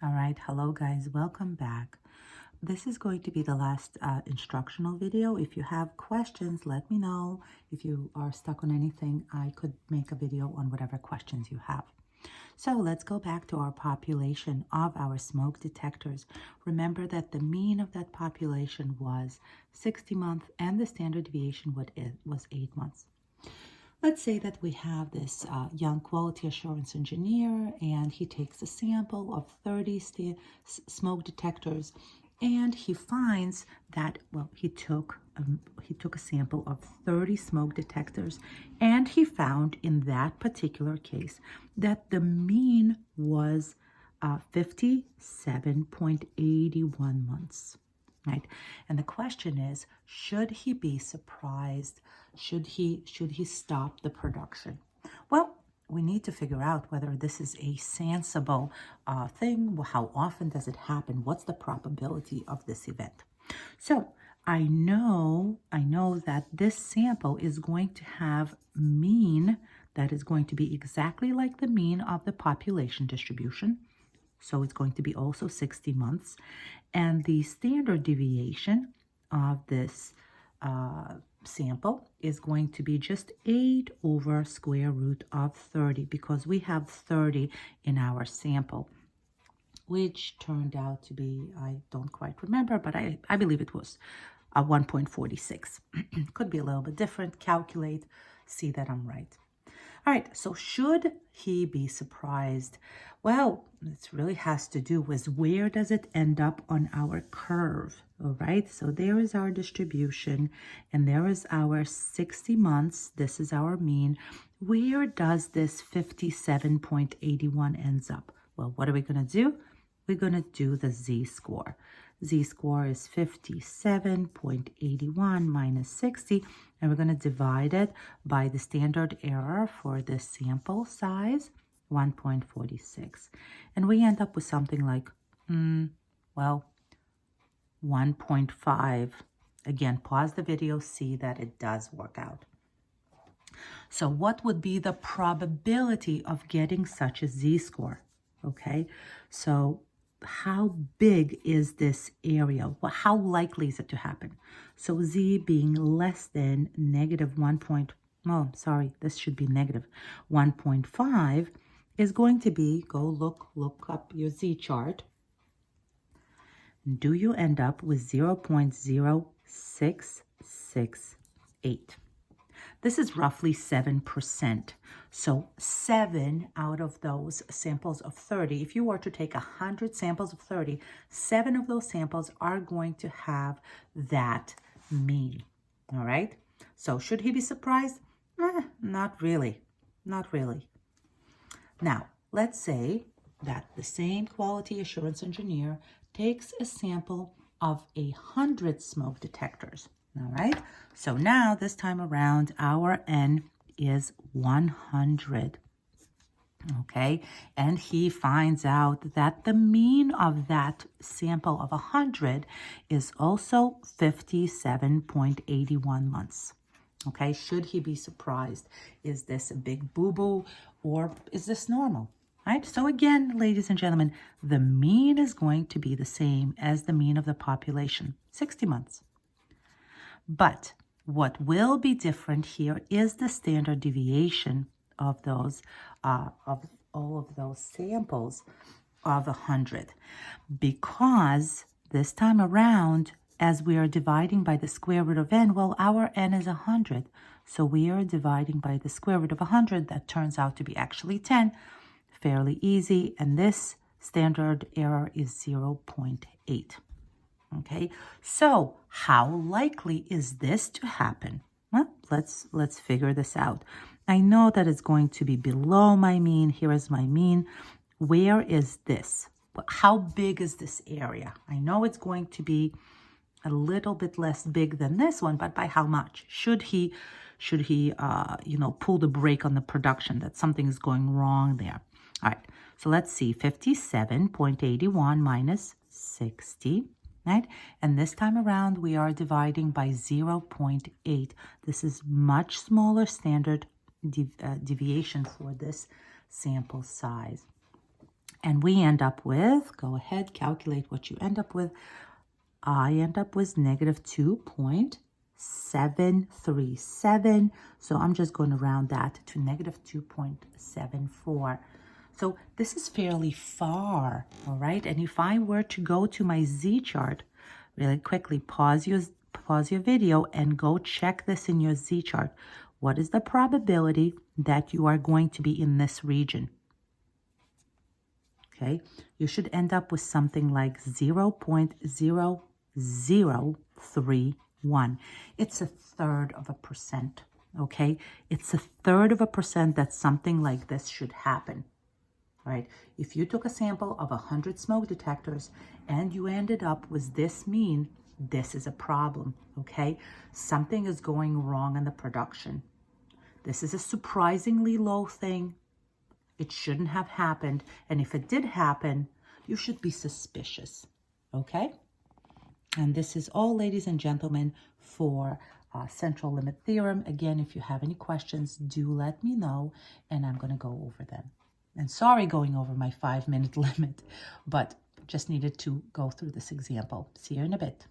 All right, hello guys, welcome back. This is going to be the last instructional video. If you have questions, let me know. If you are stuck on anything, I could make a video on whatever questions you have. So let's go back to our population of our smoke detectors. Remember that the mean of that population was 60 months and the standard deviation was 8 months. Let's say that we have this young quality assurance engineer and he takes a sample of 30 smoke detectors and he finds that, well, he took a sample of 30 smoke detectors and he found in that particular case that the mean was 57.81 months. Right? And the question is, should he be surprised? Should he stop the production? Well, we need to figure out whether this is a sensible thing. How often does it happen? What's the probability of this event? So I know that this sample is going to have mean that is going to be exactly like the mean of the population distribution. So it's going to be also 60 months. And the standard deviation of this sample is going to be just 8 over square root of 30 because we have 30 in our sample, which turned out to be, I don't quite remember, but I believe it was 1.46. Could be a little bit different. Calculate, see that I'm right. All right, so should he be surprised? Well, it really has to do with where does it end up on our curve, all right? So there is our distribution, and there is our 60 months. This is our mean. Where does this 57.81 ends up? Well, what are we going to do? We're going to do the z-score. Z-score is 57.81 minus 60, and we're going to divide it by the standard error for the sample size, 1.46. And we end up with something like, 1.5. Again, pause the video, see that it does work out. So what would be the probability of getting such a z-score? Okay, so how big is this area? Well, how likely is it to happen? So z being less than negative 1.5 is going to be, go look up your z chart. Do you end up with 0.0668? This is roughly 7%. So 7 out of those samples of 30, if you were to take 100 samples of 30, 7 of those samples are going to have that mean. All right? So should he be surprised? Not really. Not really. Now, let's say that the same quality assurance engineer takes a sample of 100 smoke detectors. All right, so now this time around, our N is 100. Okay, and he finds out that the mean of that sample of 100 is also 57.81 months. Okay, should he be surprised? Is this a big boo-boo or is this normal? Right, so again, ladies and gentlemen, the mean is going to be the same as the mean of the population, 60 months. But what will be different here is the standard deviation of those, of all of those samples of 100. Because this time around, as we are dividing by the square root of n, well, our n is 100. So we are dividing by the square root of 100. That turns out to be actually 10. Fairly easy. And this standard error is 0.8. Okay, so how likely is this to happen? Well, let's figure this out. I know that it's going to be below my mean. Here is my mean. Where is this? How big is this area? I know it's going to be a little bit less big than this one, but by how much? Should he pull the brake on the production, that something is going wrong there? All right, so let's see, 57.81 minus 60. Right? And this time around, we are dividing by 0.8. This is much smaller standard deviation for this sample size. And we end up with, go ahead, calculate what you end up with. I end up with negative 2.737. So I'm just going to round that to negative 2.74. So this is fairly far, all right? And if I were to go to my Z-chart, really quickly, pause your video and go check this in your Z-chart. What is the probability that you are going to be in this region? Okay, you should end up with something like 0.0031. It's 1/3 of a percent, okay? It's 1/3 of a percent that something like this should happen, right? If you took a sample of 100 smoke detectors and you ended up with this mean, this is a problem, okay? Something is going wrong in the production. This is a surprisingly low thing. It shouldn't have happened. And if it did happen, you should be suspicious. Okay? And this is all, ladies and gentlemen, for central limit theorem. Again, if you have any questions, do let me know, and I'm going to go over them. And sorry going over my 5-minute limit, but just needed to go through this example. See you in a bit.